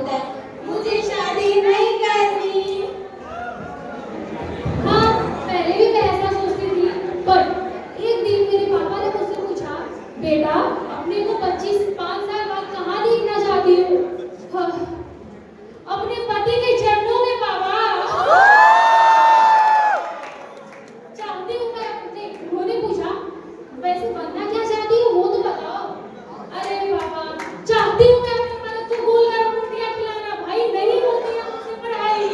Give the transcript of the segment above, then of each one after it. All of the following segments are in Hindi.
होता है, मुझे शादी नहीं करनी। हाँ, पहले भी मैं ऐसा सोचती थी, पर एक दिन मेरे पापा ने मुझसे पूछा, बेटा अपने को 25-5 साल बाद कहाँ देखना चाहती हो? हाँ, अपने पति के चरणों में पापा। चाहती हूँ मैं अपने, उन्होंने पूछा, वैसे बनना क्या चाहती हो वो तो बताओ। अरे पापा, चाहती हूँ मैं अपने मर्द को गोल गरम रोटियां खिलाना, भाई नहीं होती है मुझसे पढ़ाई।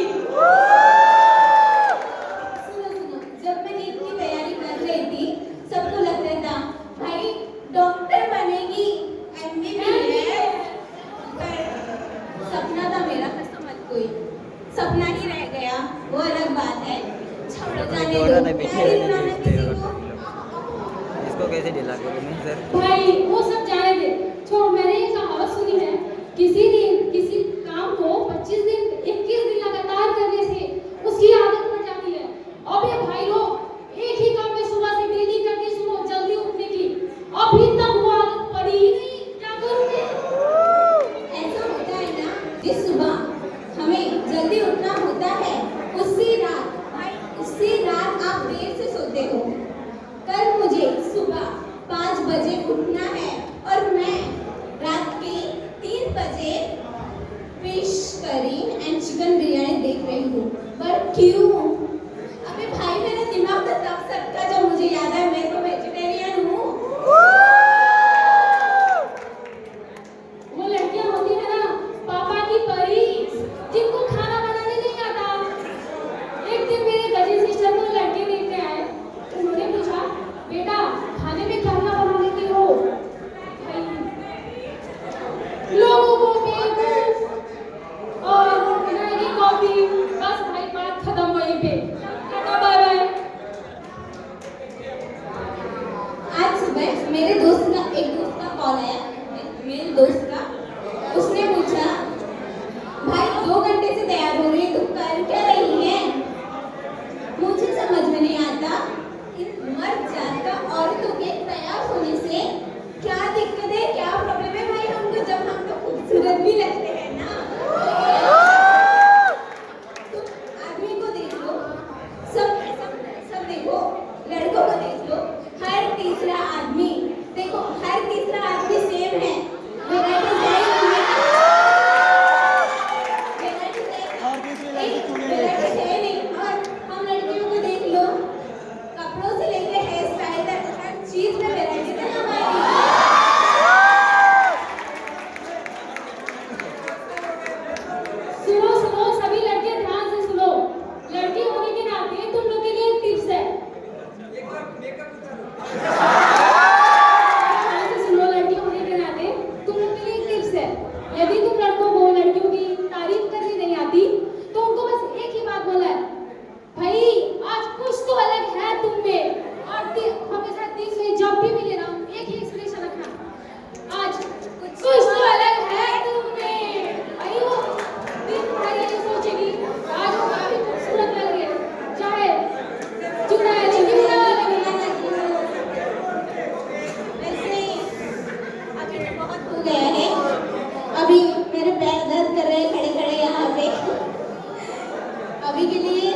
सुनो सुनो, जब मैं नीट की तैयारी कर रही थी सबको लगता था भाई डॉक्टर बनेगी, एमबीबीएस। पर सपना था मेरा, कसम मत कोई सपना ही रह गया, वो अलग बात है। छोड़ो, जाने दो, क्या ही बनाना किसी को। इसको कैसे ढीला करूं मैं सर? भाई वो सब जाने दे, छोड़। मैंने ये कहावत सुनी है, किसी काम को 25 दिन 21 दिन लगातार करने से उसकी आदत पड़ जाती है। अब ये भाई लोग एक ही काम में सुबह से डेली करके सुनो जल्दी उठने की, अभी तक वो आदत पड़ी ही नहीं, क्या करूंगे? ऐसा होता है ना, जिस सुबह हमें जल्दी उठना होता है उसी रात आप देर से सोते हो। कल मुझे सुबह 5 बजे उठना है और मैं रात के 3 बजे fish curry and chicken biryani देख रही हूँ। पर क्यों? अबे भाई, मेरा दिमाग तो तब सकता जब मुझे याद है मैं तो वेजिटेरियन हूँ। वो लड़कियां होती है ना पापा की परी, जिनको खाना बनाने नहीं आता। एक दिन मेरे कजिन सिस्टर को लड़के देखने आए, उन्होंने पूछा, बेटा खाने में क्या क्या बना लेती हो? भाई लोगों को बेवकूफ और मैगी कॉफी, बस भाई बात खत्म वहीं पे। Tata bye bye. आज सुबह मेरे दोस्त का कॉल आया, मेरे दोस्त का। उसने पूछा, भाई 2 घंटे से तैयार हो रही है, तू कर क्या रही है? मुझे समझ में नहीं आता इन मर्द जात का औरतों के तैयार होने से क्या दिक्कत है, क्या प्रॉब्लम है भाई हमको, जब हम तो खूबसूरत भी लगते हैं ना। तुम आदमी को देख लो, सब देखो, लड़कों को देख लो, हर तीसरा आदमी सेम है। वैरायटीज है ही नहीं। वैरायटीज है नहीं। और हम लड़कियों को देख लो, कपड़ों से लेकर हेयर स्टाइल तक हर चीज में वैरायटीज है हमारी। सुनो सुनो सभी लड़के ध्यान से सुनो, लड़की होने के नाते तुम लोग के लिए एक टिप्स है। ध्यान से सुनो, लड़की होने के नाते तुम लोग के लिए एक टिप्स है। यदि तुम लड़कों को लड़कियों की तारीफ करनी नहीं आती तो उनको बस एक ही बात बोला है, भाई आज कुछ तो अलग है तुम में। और हमेशा दिल से जब भी मिले ना एक ही एक्सप्रेशन रखना, आज कुछ तो अलग है तुम में। भाई वो दिन भर ये सोचेगी आज वो काफी खूबसूरत लग रही है, चाहे चुड़ैल क्यों ना लगे। वैसे अभी तो बहुत हो गया है, अभी मेरे पैर दर्द कर रहे हैं खड़े खड़े यहाँ पे। अभी के लिए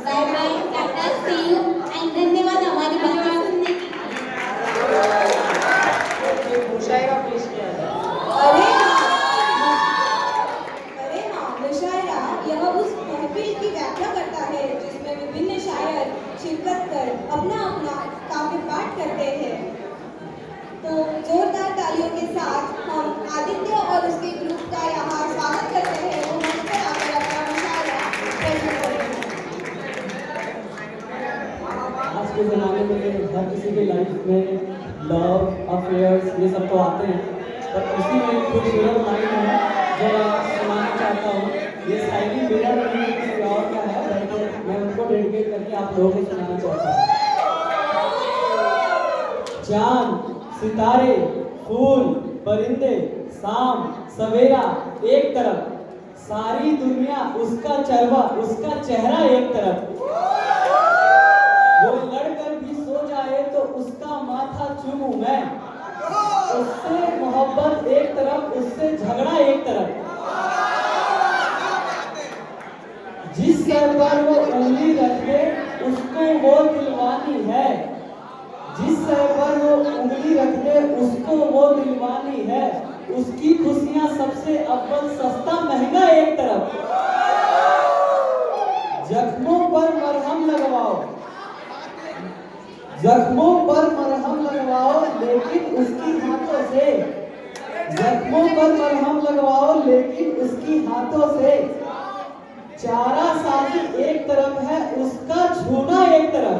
bye bye, tata, see you and धन्यवाद हमारी बातें सुनने के लिए। मुशायरा पेश किया जाए। अरे हाँ, मुशायरा यह उस महफिल की व्याख्या करता है जिसमें विभिन्न शायर शिरकत कर अपना अपना काव्य पाठ करते हैं। तो जोरदार तालियों के साथ हम आदित्य और उसके ग्रुप का यहाँ स्वागत करते हैं। वो मंच पर आकर अपना मुशायरा प्रस्तुत करेंगे। आज के ज़माने में हर किसी के लाइफ में लव अफेयर्स ये सब तो आते हैं, पर उसी में एक खूबसूरत लाइन है जो मैं सुनाना चाहता हूँ। ये शायरी मेरा नहीं है, किसी और का है, बल्कि मैं उनको डेडिकेट करके आप लोगों को सुनाना चाहता हूँ। चांद, सितारे, फूल, परिंदे, शाम सवेरा एक तरफ, सारी दुनिया उसका चरवा, उसका चेहरा एक तरफ। वो लड़कर भी सो जाए तो उसका माथा चूमूं मैं, उससे मोहब्बत एक तरफ, उससे झगड़ा एक तरफ। जिस सर पर वो उंगली रख दे उसको वो दिलवानी है। जिस सर पर वो उंगली रख दे उसको वो दिलवानी है। उसकी खुशियां सबसे अव्वल सस्ता महंगा एक तरफ। जख्मों पर मरहम लगवाओ, जख्मों पर मरहम लगवाओ लेकिन उसकी हाथों से। जख्मों पर मरहम लगवाओ लेकिन उसकी हाथों से। चारा साथी एक तरफ है उसका छूना एक तरफ।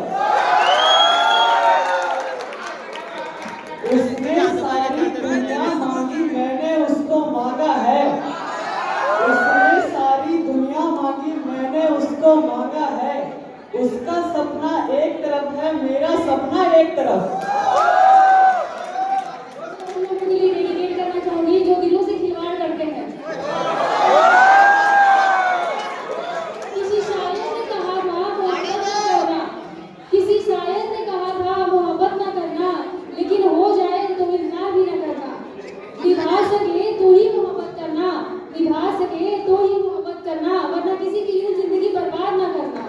उसने सारी दुनिया मांगी मैंने उसको मांगा है। उसने सारी दुनिया मांगी मैंने उसको मांगा है। उसका सपना एक तरफ है मेरा सपना एक तरफ। उन लोगों के लिए डेडिकेट करना चाहूंगी जो दिलों से खिलवाड़ करते हैं। किसी शायर ने कहा था मोहब्बत ना करना, किसी शायर ने कहा था मोहब्बत ना करना, लेकिन हो जाए तो इनकार भी ना करना। निभा सके तो ही मोहब्बत करना, निभा सके तो ही मोहब्बत करना, वरना किसी की यूं जिंदगी बर्बाद ना करना।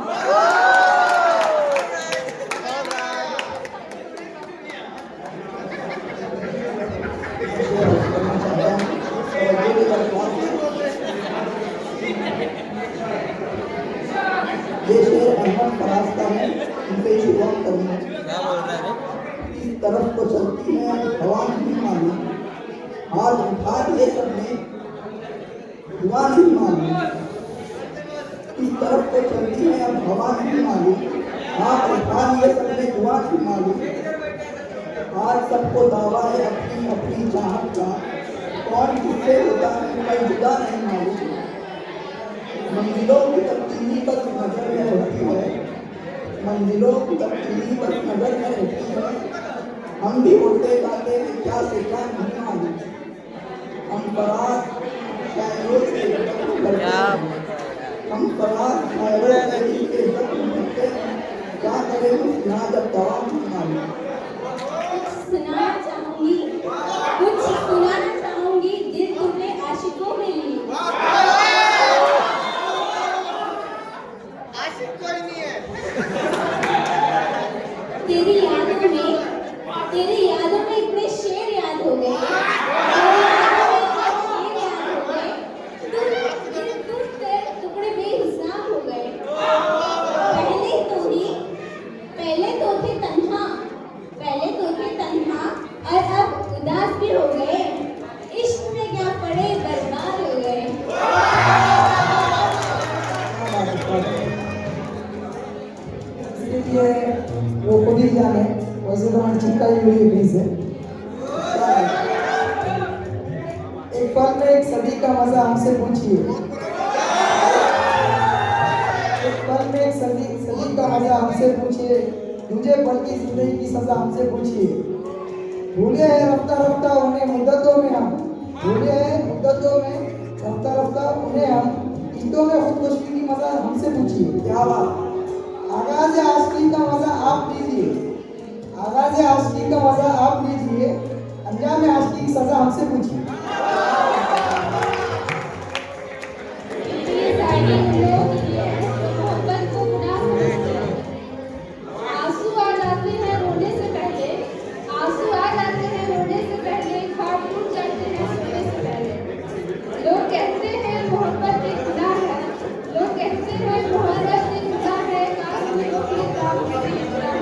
ये शेर अहमद फराज का है, उनसे शुरुआत करूंगा। क्या बोल रहा है? इस तरफ तो चलती है हवा नहीं मालूम, हाथ उठा लिए सबने दुआ नहीं मालूम। इस तरफ तो चलती है अब हवा नहीं मालूम, हाथ उठा लिए सबने दुआ नहीं मालूम। आज सबको दावा है अपनी अपनी चाहत का, कौन किससे होता है कोई जुदा नहीं मालूम। मंजिलों की तब्दीली बस नजर में होती है, मंजिलों की तब्दीली बस नजर में होती है। हम भी उड़ते गाते हैं क्या से क्या नहीं मालूम। हम फराज शायरों से करते हैं, हम फराज शायरों से करते हैं, क्या करें उस ना जब दवा नहीं मालूम। सुनाना चाहूंगी, कुछ सुनाना चाहूंगी दिल तुमने आशिकों में ली। तेरी यादों में इतने शेर याद हो गए, टुकड़े बेहिसाब हो गए। पहले तो थे तन्हा, और अब उदास भी हो गए। इश्क में क्या पड़े बर्बाद हो गए। इसलिए वो खुद ही जाने, वैसे तो मैं चिपका ही हुई प्लीज है। एक पल में एक सदी का मजा हमसे पूछिए, एक पल में एक सदी का मजा हमसे पूछिए, दूजे पल की जिंदगी की सजा हमसे पूछिए। भूले हैं रफ्ता रफ्ता उन्हें मुद्दतों में हम, भूले हैं मुद्दतों में रफ्ता रफ्ता उन्हें हम, ईदों में खुदकुशी की मजा हमसे पूछिए। क्या बात। आगाज़ आशिकी का मजा आप लीजिए, आगाज़ आशिकी का मजा आप लीजिए, अंजाम आशिकी की सजा हमसे पूछिए। ये सारी लोग मोहब्बत को गुनाह समझते हैं। आंसू आ जाते हैं रोने से पहले, आंसू आ जाते हैं रोने से पहले, ख्वाब टूट जाते हैं सोने से पहले। लोग कहते हैं मोहब्बत एक गुनाह है, लोग कहते हैं मोहब्बत एक गुनाह है, काश हम लोग के काम में भी गुनाह है।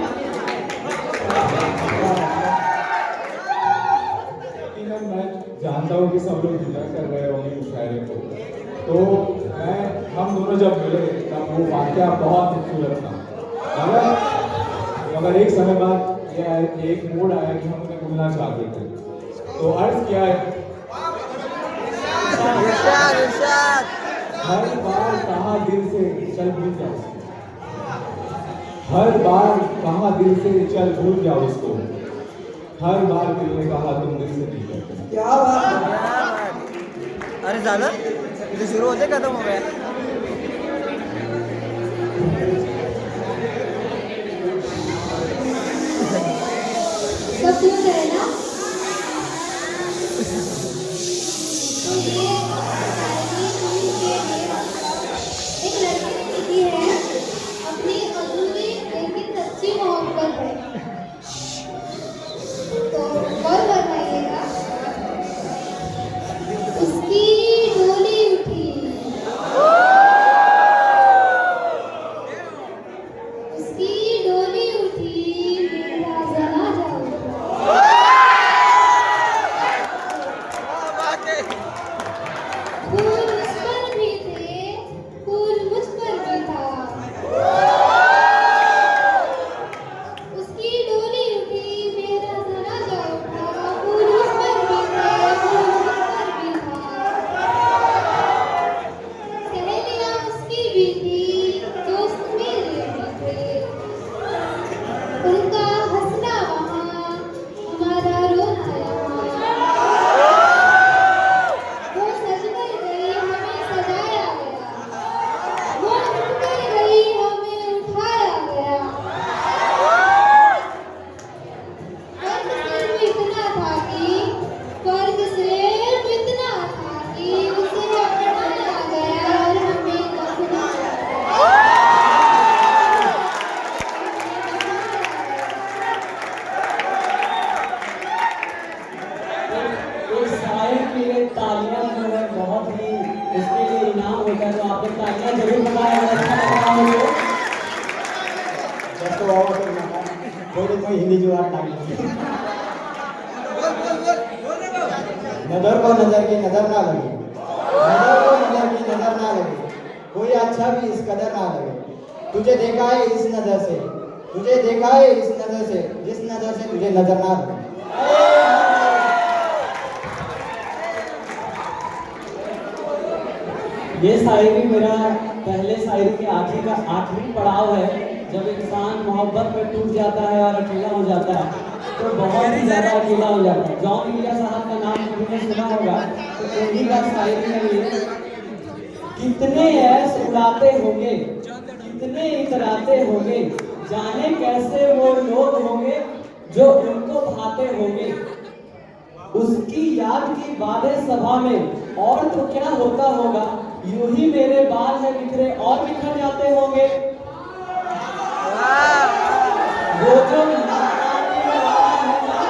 यकीनन मैं जानता हूँ कि सब लोग इंजॉय कर रहे होंगे मुशायरे को, तो हम दोनों जब मिले तब वो वाक़या बहुत खूबसूरत था, मगर एक समय बाद यह एक मूड आया कि हम उन्हें मिलना चाहते थे, तो अर्ज किया है हर बार कहा दिल से चल भूल जाओ, हर बार कहा दिल से चल भूल जाओ उसको, हर बार दिल ने कहा तुम दिल से नहीं करते। क्या बात है। अरे ज़्यादा ये शुरू होते खत्म हो गया। सब सुन रहे ना? एक लड़के तालियां जरूर बजाएं अगर अच्छा लग रहा हो तो। दोस्तों आओ तो ना कोई हिंदी जुगाड़ ना लीजिए। नजर को नजर की नजर ना लगे, नजर को नजर की नजर ना लगे, कोई अच्छा भी इस कदर ना लगे। तुझे देखा है इस नजर से, तुझे देखा है इस नजर से, जिस नजर से तुझे नजर ना लगे। ये शायरी मेरा पहले शायरी के आखिरी पड़ाव है। जब इंसान मोहब्बत में टूट जाता है और अकेला हो जाता है तो बहुत ही ज़्यादा अकेला हो जाता है। जॉन इलिया साहब का नाम तुमने सुना होगा, तो उन्हीं का शायरी है ये। कितने ऐश उड़ाते होंगे, कितने इतराते होंगे, जाने कैसे वो लोग होंगे जो उनको भाते होंगे। उसकी याद की बातें सभा में और तो क्या होता होगा, यूं ही मेरे बाल है बिखरे और बिखर जाते होंगे। वो जो ना आने वाला है ना,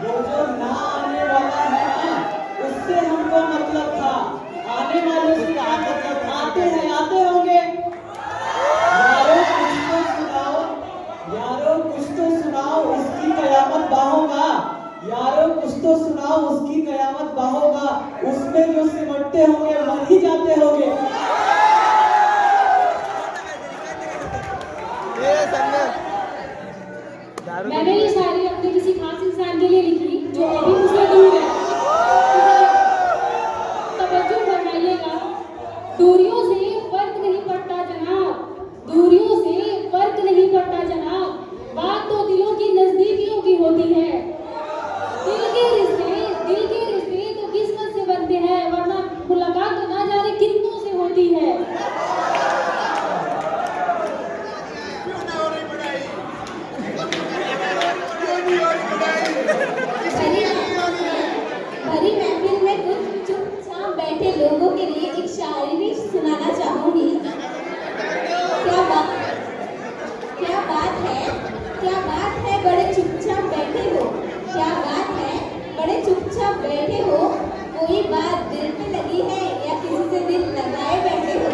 वो जो ना आने वाला है ना, उससे हमको मतलब था, आने वालों से क्या मतलब, आते होंगे। यारो कुछ तो सुनाओ, यारो कुछ तो सुनाओ उसकी कयामत बाहोगा, यारो कुछ तो सुनाओ उसकी कयामत बाहोगा। उसमें जो सिमटते होंगे मर ही जाते होंगे। मैंने ये शायरी अपने किसी खास इंसान के लिए लिखी जो अभी मुझसे दूर है। तवज्जो फरमाइएगा। दूरियों से फर्क नहीं पड़ता जनाब, दूरियों से फर्क नहीं पड़ता जनाब, बात तो दिलों की नजदीकियों की होती है। दिल के रिश्ते तो किस्मत से बनते हैं, वरना मुलाकात तो ना जाने कितनों से होती है। भरी महफिल में कुछ चुपचाप बैठे लोगों के लिए एक शायरी सुनाना चाहूंगी। क्या बात है बड़े चुपचाप बैठे हो, क्या बात है बड़े चुपचाप बैठे हो, कोई बात दिल पे लगी है या किसी से दिल लगाए बैठे हो।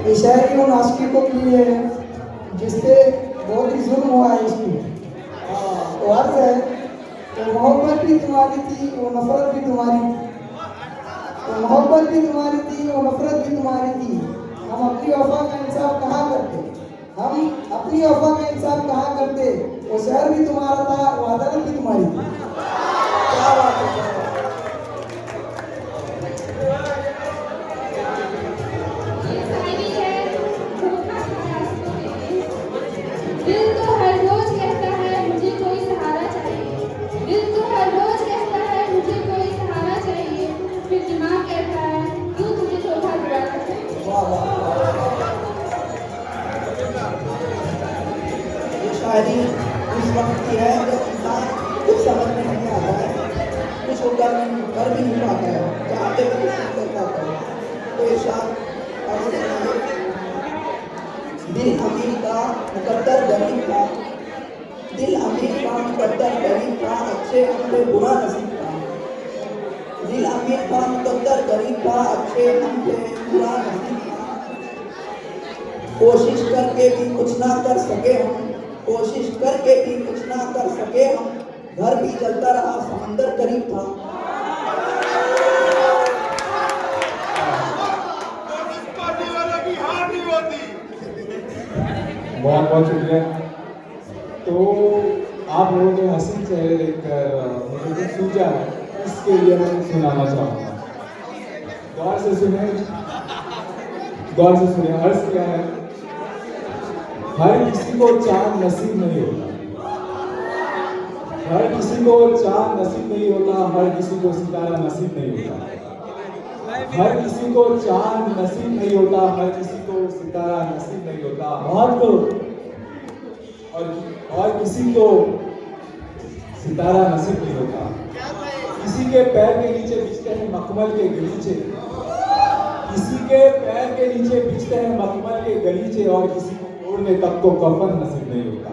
ये शायरी उन आशिकों के लिए है जिससे बहुत ही जुल्म हुआ है इसकी। तो अर्ज है, तो मोहब्बत भी तुम्हारी थी वो नफरत भी तुम्हारी थी, तो मोहब्बत भी तुम्हारी थी वो नफरत भी तुम्हारी थी। हम अपनी वफा का इंसाफ कहाँ करते, हम अपनी वफा का इंसाफ कहाँ करते। वो शहर भी तुम्हारा था वो अदालत भी तुम्हारी थी। क्या बात है, क्या बात है। दिल तो हर रोज कहता है मुझे कोई सहारा चाहिए, दिल तो हर रोज कहता है मुझे कोई सहारा चाहिए, फिर दिमाग कहता है क्यों तुझे धोखा दिया चाहिए। वाह वाह वाह। ये शायरी उस वक्त की है जब इंसान कुछ समझ में नहीं आता है, कुछ वो कर भी नहीं पाता है, चाहते भी कुछ नहीं कर पाता है। तो इरशाद दिल अमीर का मुकद्दर गरीब का, दिल अमीर का मुकद्दर गरीब का, अच्छे हम पे बुरा नसीब का। दिल अमीर का मुकद्दर गरीब का, अच्छे हम पे बुरा नसीब का। कोशिश करके भी कुछ ना कर सके हम, कोशिश करके भी कुछ ना कर सके हम, घर भी जलता रहा समंदर करीब था। बहुत बहुत शुक्रिया। तो आप लोगों के हंसी चेहरे देखकर मुझे जो सूझा है इसके लिए मैं सुनाना चाहूँगा। गौर से सुने, गौर से सुने। अर्ज क्या है, हर किसी को चांद नसीब नहीं होता, हर किसी को चांद नसीब नहीं होता, हर किसी को सितारा नसीब नहीं होता, हर किसी को चांद नसीब नहीं होता, हर किसी को सितारा नसीब नहीं होता। बहुत खूब। और किसी को सितारा नसीब नहीं होता। किसी के पैर के नीचे बिछते हैं मखमल के गलीचे, किसी के पैर के नीचे बिछते हैं मखमल के गलीचे, और किसी को तोड़ने तक को कफन नसीब नहीं होता।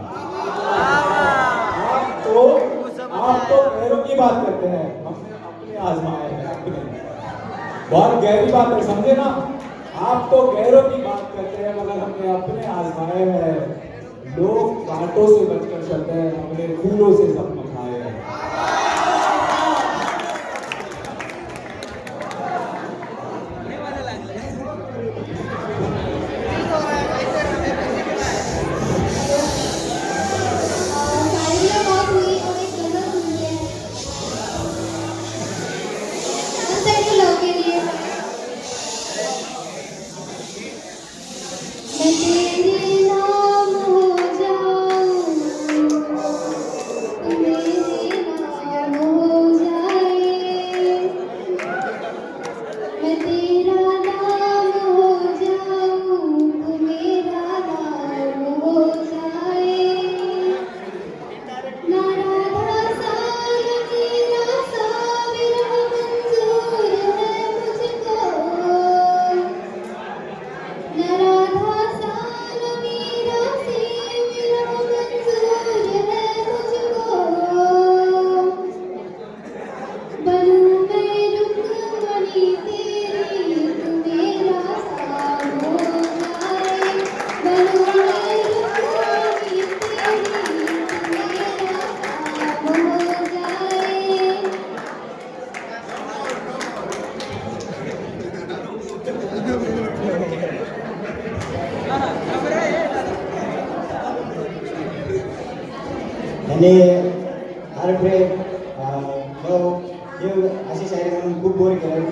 तो आप तो गैरों की बात करते हैं, हमने अपने आजमाए हैं अपने। बहुत गहरी बात है, समझे ना? आप तो गैरों की बात करते हैं मगर हमने अपने आजमाए हैं। लोग कांटों से बचकर चलते हैं, हमने फूलों से सब खाए हैं। आणि अरे प्रे हे अशी शायरी म्हणून खूप बोर केलं।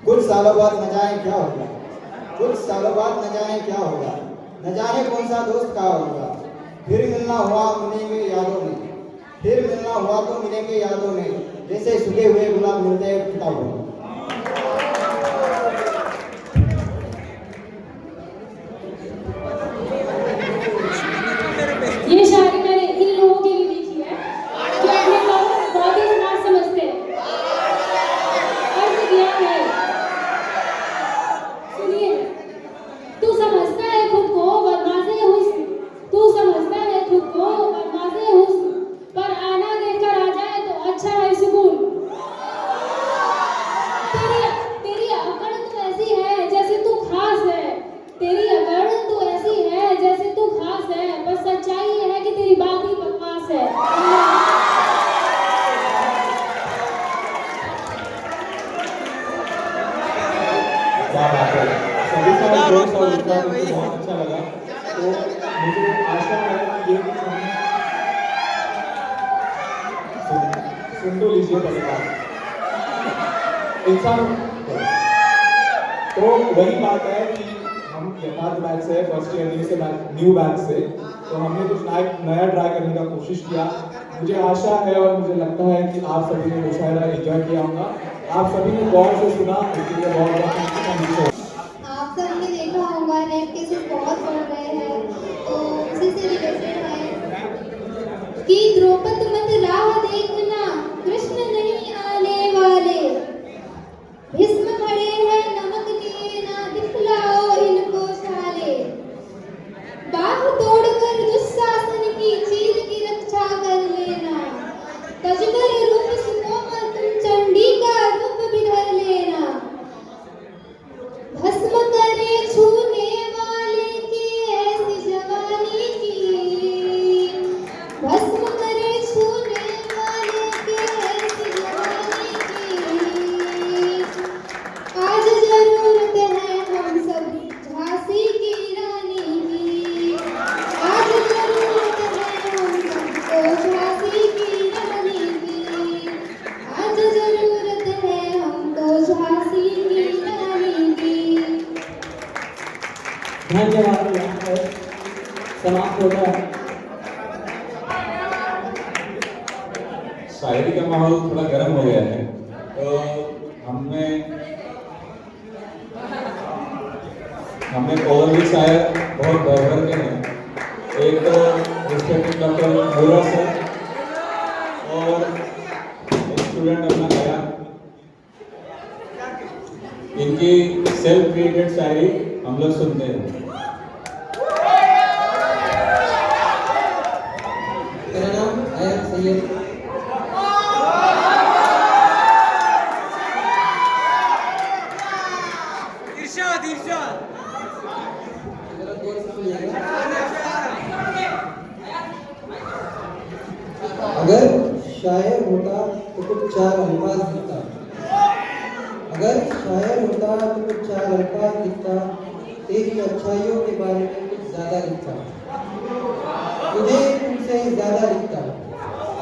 कुछ सालों बाद न जाने क्या होगा, कुछ सालों बाद न जाने क्या होगा, न जाने कौन सा दोस्त कहाँ होगा। फिर मिलना हुआ मिलेंगे यादों में, फिर मिलना हुआ तो मिलेंगे यादों में, जैसे सूखे हुए गुलाब मिलते हैं किताबों में। ये शायरी मैंने इन लोगों के लिए लिखी है जो अपने को बहुत ही स्मार्ट समझते हैं। अर्थ दिया है, सुनिए, तू समझता है खुद को बदमाशे हुस्न, तू समझता है खुद को बदमाशे हुस्न, पर आना देखकर आ जाए तो अच्छा है सुकून। तेरी अकड़ तो ऐसी है जैसे तू खास है, तेरी अकड़ तो ऐसी है जैसे तू खास है, बस सच्चाई ये है कि तेरी बात ही बकवास है। क्या बात है, सभी का जोश और उत्साह मुझे बहुत अच्छा लगा। तो मुझे आशा है कि ये कुछ हमने सुन तो लीजिए पहले बात इंसान। तो वही बात है कि हम यथार्थ बैच से फर्स्ट ईयर से न्यू बैच से, तो हमने कुछ नया ट्राई करने का कोशिश किया। मुझे आशा है और मुझे लगता है कि आप सभी ने मुशायरा एंजॉय किया होगा। आप सभी ने गौर से सुना, इसके लिए बहुत बहुत आप सबने देखा होगा रेप केसेस बहुत बढ़ रहे हैं, तो उसी से रिलेटेड है कि द्रौपद मत राह देखना, कृष्ण नहीं आने वाले, भीष्म खड़े हैं नमक लिए ना, दिखलाओ इनको साले, बाह तोड़कर दुशासन की चीर की रक्षा कर लेना, तजकर रूप सुकोमल तुम चंडी का रूप भी धर लेना, भस्म करे छूने वाले की ऐसी जवानी की, भस्म करे छूने वाले की ऐसी जवानी की, आज जरूरत है हम सभी झांसी की रानी की, आज जरूरत है हम सबको झांसी की रानी की, आज जरूरत है हमको झांसी की रानी की। धन्यवाद। यहाँ पर समाप्त होता है। शायरी का माहौल थोड़ा गर्म हो गया है, तो हमने और भी शायर बहुत बढ़ के हैं। एक तो रिस्पेक्टेड डॉक्टर मुरा सर और एक स्टूडेंट अपना गया, इनकी सेल्फ क्रिएटेड शायरी हम लोग सुनते हैं। मेरा नाम आयत सैयद। अगर शायर होता तो कुछ चार अल्फाज लिखता, अगर शायर होता तो कुछ चार अल्फाज लिखता, तेरी अच्छाइयों के बारे में कुछ ज्यादा लिखता, तुझे तुझसे ज्यादा लिखता,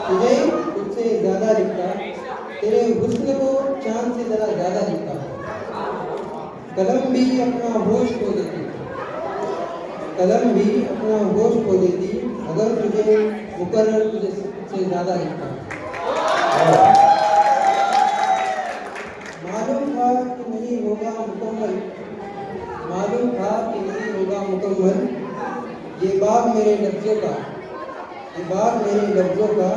तुझे तुझसे ज्यादा लिखता, तेरे हुस्न को चांद से जरा ज्यादा लिखता। कलम भी अपना होश खो देती, कलम भी अपना होश खो देती, अगर तुझे मुकर्रर तुझे से ज्यादा लिखता। मालूम था कि नहीं होगा मुकम्मल, मालूम था कि नहीं होगा मुकम्मल, ये बाग मेरे लफ्जों का, ये बाग मेरे लफ्जों का,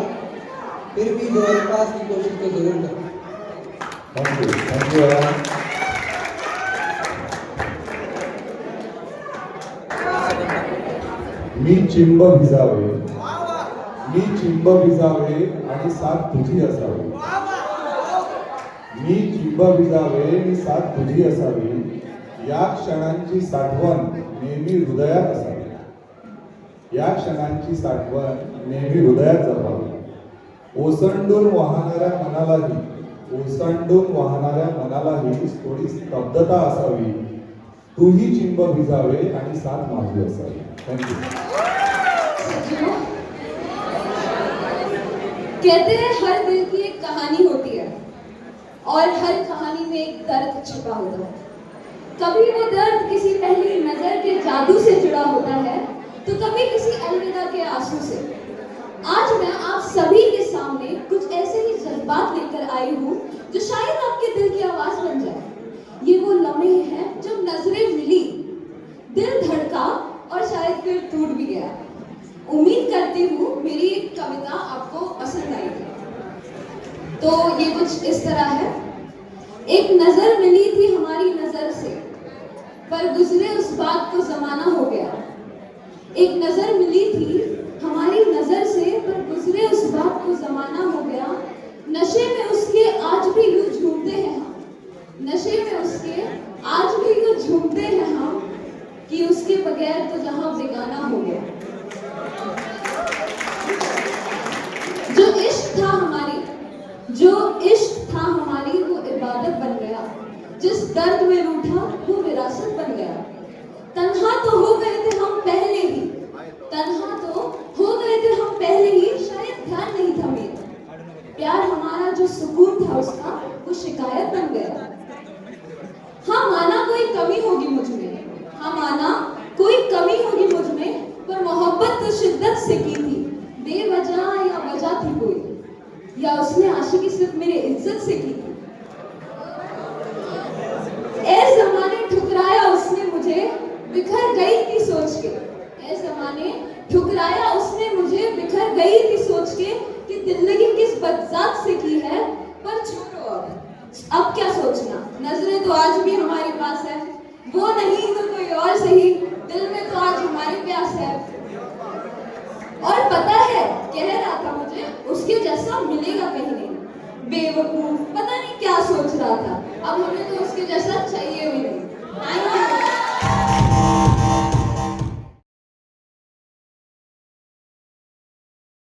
फिर भी दो अल्फाज की कोशिश तो जरूर कर। Thank you. मी चिंब भिजावे, मी चिंब भिजावे आणि साथ तुझी असावी, मी चिंब भिजावे आणि साथ तुझी असावी, या क्षणांची साठवण नेहमी हृदयात असावी, या क्षणांची साठवण नेहमी हृदयात जपावी. ओसंडून वाहणाऱ्या मनालाही, ओसंडून वाहणाऱ्या मनालाही थोडी स्तब्धता असावी, तूही चिंब भिजावे आणि साथ माझी असावी. थँक्यू. कहते हैं हर दिल की एक कहानी होती है और हर कहानी में एक दर्द छिपा होता है. कभी वो दर्द किसी पहली नजर के जादू से जुड़ा होता है तो कभी किसी अलविदा के आंसू से. आज मैं आप सभी के सामने कुछ ऐसे ही जज्बात लेकर आई हूँ जो शायद आपके दिल की आवाज बन जाए. ये वो लम्हे हैं जब नजरें मिली, दिल धड़का और शायद फिर टूट भी गया. उम्मीद करती हूँ मेरी एक कविता आपको पसंद आएगी. तो ये कुछ इस तरह है. एक नजर मिली थी हमारी नजर से, पर गुजरे उस बात को जमाना हो गया. एक नजर मिली थी हमारी नजर से, पर गुजरे उस बात को जमाना हो गया. नशे में उसके आज भी यूं झूमते हैं हम, नशे में उसके आज भी यूं झूमते हैं हम, कि उसके बगैर तो जहां बेगाना हो गया. जो इश्क था हमारी, जो इश्क था हमारी वो इबादत बन गया. जिस दर्द में रूठा वो विरासत बन गया. तन्हा तो हो गए थे हम पहले ही, तन्हा तो हो गए थे हम पहले ही, शायद ध्यान नहीं था मेरा. प्यार हमारा जो सुकून था उसका वो शिकायत बन गया. हाँ माना कोई कमी होगी मुझ में, हाँ माना कोई कमी होगी मुझ में, पर मोहब्बत तो शिद्दत से की थी. बेवजह या वजह थी कोई, या उसने आशिकी सिर्फ मेरे इज्जत से की थी. ऐ जमाने ठुकराया उसने मुझे, बिखर गई थी सोच के. ऐ जमाने ठुकराया उसने मुझे, बिखर गई थी सोच के, कि जिंदगी किस बदजात से की है. पर छोड़ो अब क्या सोचना, नजरें तो आज भी हमारे पास है. वो नहीं तो कोई और सही, दिल में तो आज हमारी प्यास है. और पता है कह रहा था मुझे उसके जैसा मिलेगा कहीं नहीं. बेवकूफ पता नहीं क्या सोच रहा था. अब हमें तो उसके जैसा चाहिए भी